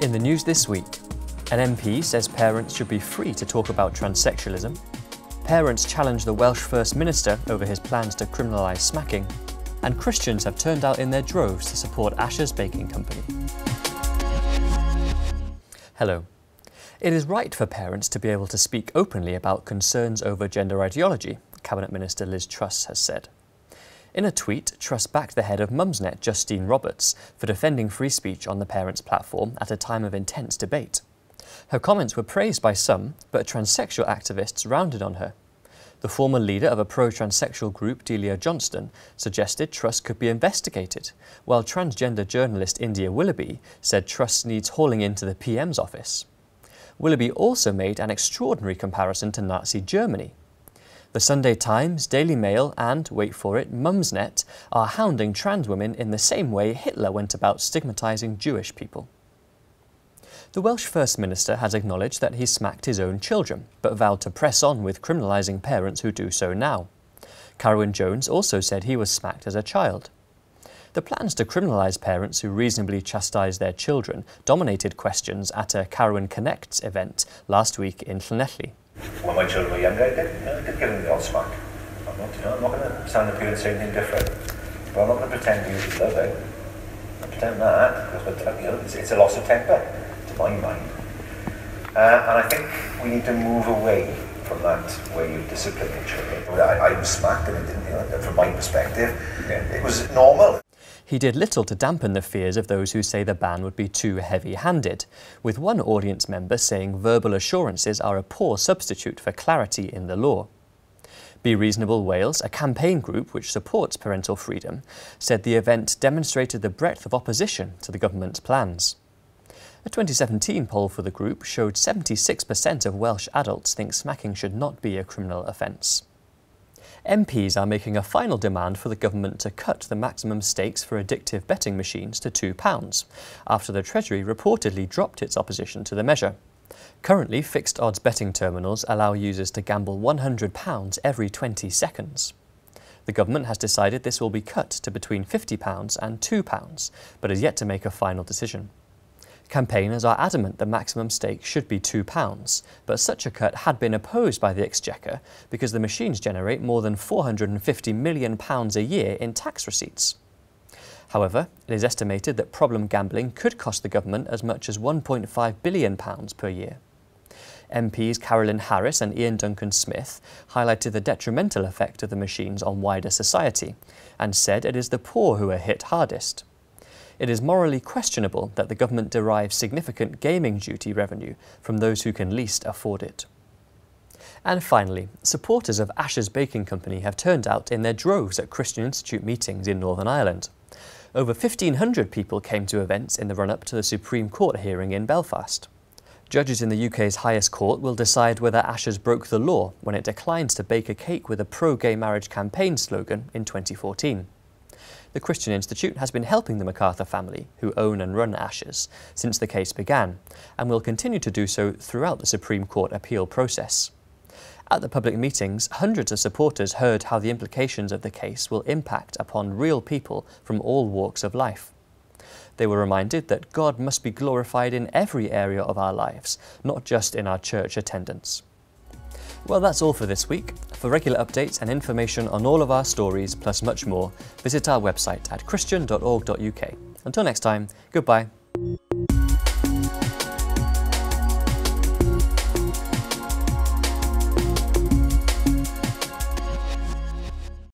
In the news this week, an MP says parents should be free to talk about transsexualism, parents challenge the Welsh First Minister over his plans to criminalise smacking, and Christians have turned out in their droves to support Asher's Baking Company. Hello. It is right for parents to be able to speak openly about concerns over gender ideology, Cabinet Minister Liz Truss has said. In a tweet, Truss backed the head of Mumsnet, Justine Roberts, for defending free speech on the Parents platform at a time of intense debate. Her comments were praised by some, but transsexual activists rounded on her. The former leader of a pro-transsexual group, Delia Johnston, suggested Truss could be investigated, while transgender journalist India Willoughby said Truss needs hauling into the PM's office. Willoughby also made an extraordinary comparison to Nazi Germany. The Sunday Times, Daily Mail and, wait for it, Mumsnet are hounding trans women in the same way Hitler went about stigmatising Jewish people. The Welsh First Minister has acknowledged that he smacked his own children, but vowed to press on with criminalising parents who do so now. Carwyn Jones also said he was smacked as a child. The plans to criminalise parents who reasonably chastise their children dominated questions at a Carwyn Connects event last week in Llanelli. When my children were younger, I did give them the odd smack. I'm not going to stand up here and say anything different. But I'm not going to pretend to use love, I pretend that, because it's a loss of temper, to my mind. And I think we need to move away from that way of disciplining children. I was smacked, and it didn't, from my perspective, it was normal. He did little to dampen the fears of those who say the ban would be too heavy-handed, with one audience member saying verbal assurances are a poor substitute for clarity in the law. Be Reasonable Wales, a campaign group which supports parental freedom, said the event demonstrated the breadth of opposition to the government's plans. A 2017 poll for the group showed 76% of Welsh adults think smacking should not be a criminal offence. MPs are making a final demand for the government to cut the maximum stakes for addictive betting machines to £2, after the Treasury reportedly dropped its opposition to the measure. Currently, fixed odds betting terminals allow users to gamble £100 every 20 seconds. The government has decided this will be cut to between £50 and £2, but is yet to make a final decision. Campaigners are adamant the maximum stake should be £2, but such a cut had been opposed by the Exchequer because the machines generate more than £450 million a year in tax receipts. However, it is estimated that problem gambling could cost the government as much as £1.5 billion per year. MPs Carolyn Harris and Ian Duncan Smith highlighted the detrimental effect of the machines on wider society and said it is the poor who are hit hardest. It is morally questionable that the government derives significant gaming duty revenue from those who can least afford it. And finally, supporters of Asher's Baking Company have turned out in their droves at Christian Institute meetings in Northern Ireland. Over 1,500 people came to events in the run-up to the Supreme Court hearing in Belfast. Judges in the UK's highest court will decide whether Asher's broke the law when it declines to bake a cake with a pro-gay marriage campaign slogan in 2014. The Christian Institute has been helping the MacArthur family, who own and run Asher's, since the case began, and will continue to do so throughout the Supreme Court appeal process. At the public meetings, hundreds of supporters heard how the implications of the case will impact upon real people from all walks of life. They were reminded that God must be glorified in every area of our lives, not just in our church attendance. Well, that's all for this week. For regular updates and information on all of our stories, plus much more, visit our website at christian.org.uk. Until next time, goodbye.